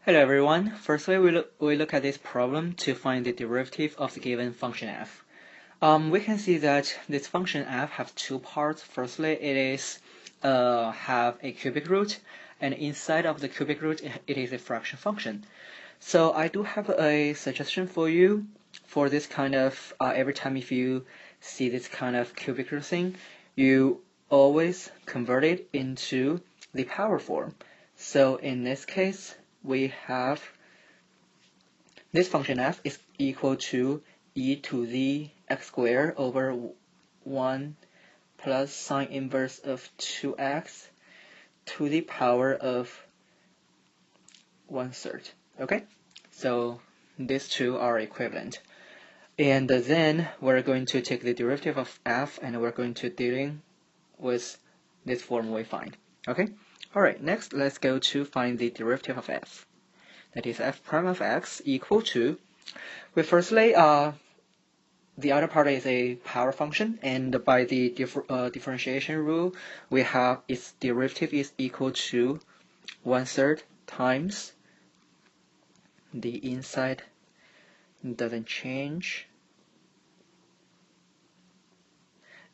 Hello everyone. Firstly, we look at this problem to find the derivative of the given function f. We can see that this function f has two parts. Firstly, it is have a cubic root, and inside of the cubic root, it is a fraction function. So I do have a suggestion for you for this kind of every time if you see this kind of cubic root thing, you always convert it into the power form. So in this case, we have this function f is equal to e to the x squared over 1 plus sine inverse of 2x to the power of 1/3. Okay, so these two are equivalent. And then we're going to take the derivative of f and we're going to dealing with this form we find. Okay, alright, next let's go to find the derivative of f. That is f prime of x equal to, well, firstly, the other part is a power function, and by the differentiation rule, we have its derivative is equal to 1/3 times the inside doesn't change,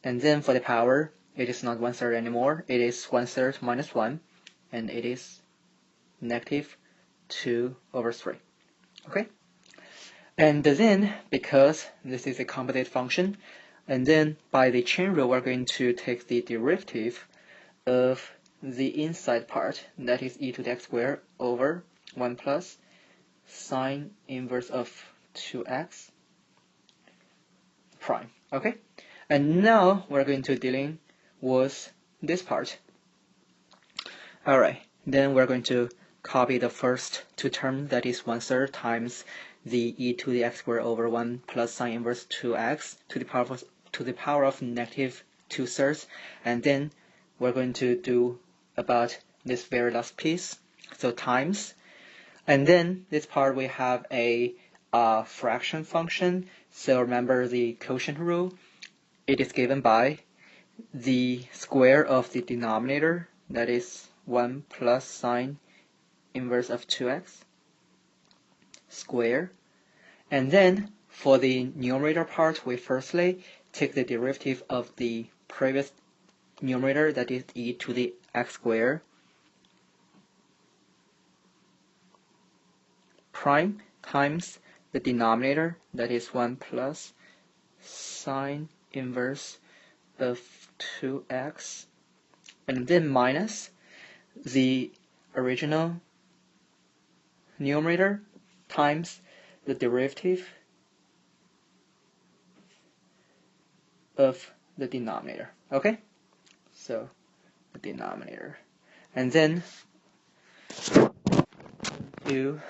and then for the power, it is not 1/3 anymore, it is 1/3 minus 1, and it is negative 2/3. Okay, and then because this is a composite function, and then by the chain rule we're going to take the derivative of the inside part, that is e to the x squared over 1 plus sine inverse of 2x prime. Okay, and now we're going to dealing with this part. Alright, then we're going to copy the first two terms, that is 1/3 times the e to the x squared over 1 plus sine inverse 2x to the power of negative 2/3, and then we're going to do about this very last piece, so times, and then this part we have a fraction function. So remember the quotient rule, it is given by the square of the denominator, that is 1 plus sine inverse of 2x square. And then for the numerator part, we firstly take the derivative of the previous numerator, that is e to the x squared prime times the denominator, that is 1 plus sine inverse of 2x, and then minus the original numerator times the derivative of the denominator. Okay, so the denominator, and then you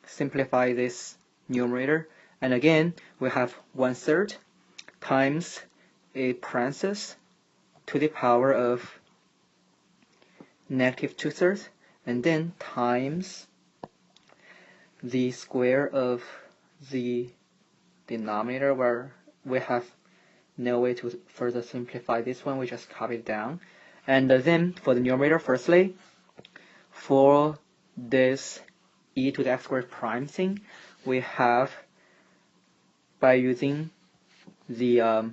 simplify this numerator, and again we have 1/3 times a parenthesis to the power of negative 2/3, and then times the square of the denominator, where we have no way to further simplify this one, we just copy it down. And then for the numerator, firstly, for this e to the x squared prime thing, we have, by using the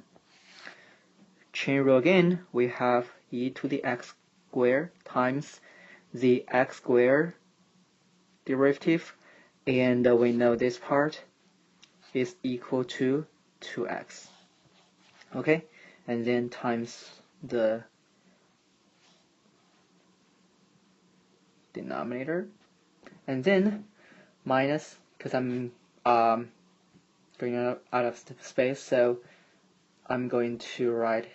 chain rule again, we have e to the x squared times the x squared derivative, and we know this part is equal to 2x. Okay, and then times the denominator, and then minus, because I'm going out of space, so I'm going to write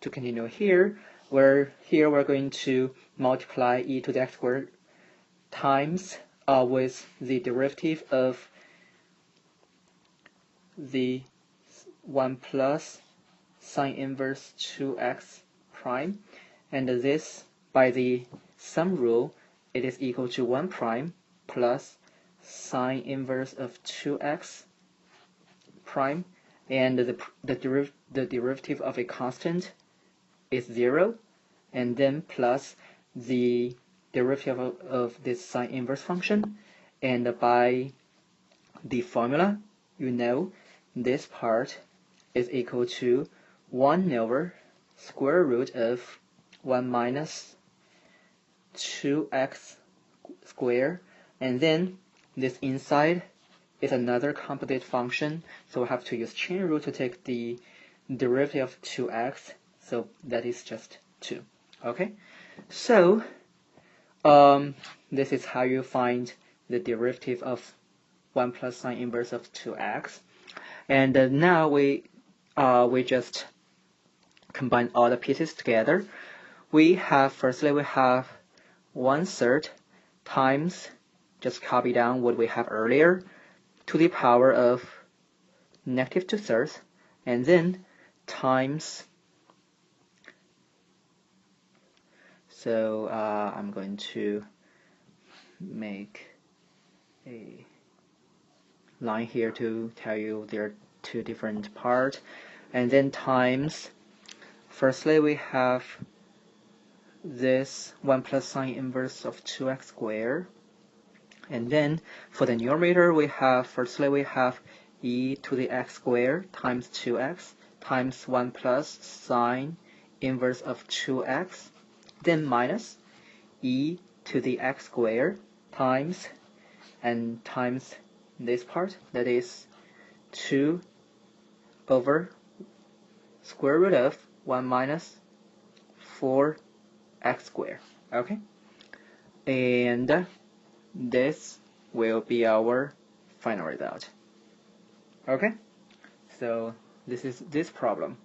to continue here, where here we're going to multiply e to the x squared times with the derivative of the 1 plus sine inverse 2x prime, and this, by the sum rule, it is equal to 1 prime plus sine inverse of 2x prime, and the derivative of a constant is 0, and then plus the derivative of this sine inverse function, and by the formula, you know this part is equal to 1 over square root of 1 minus 2x squared, and then this inside is another composite function, so we have to use chain rule to take the derivative of 2x, so that is just 2. Okay, so this is how you find the derivative of 1 plus sine inverse of 2x. And now we just combine all the pieces together. Firstly we have 1/3 times, just copy down what we have earlier, to the power of negative 2/3, and then times, so I'm going to make a line here to tell you there are two different parts, and then times, firstly we have this 1 plus sine inverse of 2x squared, and then for the numerator firstly we have e to the x squared times 2x times 1 plus sine inverse of 2x, then minus e to the x squared times this part, that is 2 over square root of 1 minus 4x squared. Okay, and this will be our final result. Okay, so this is this problem.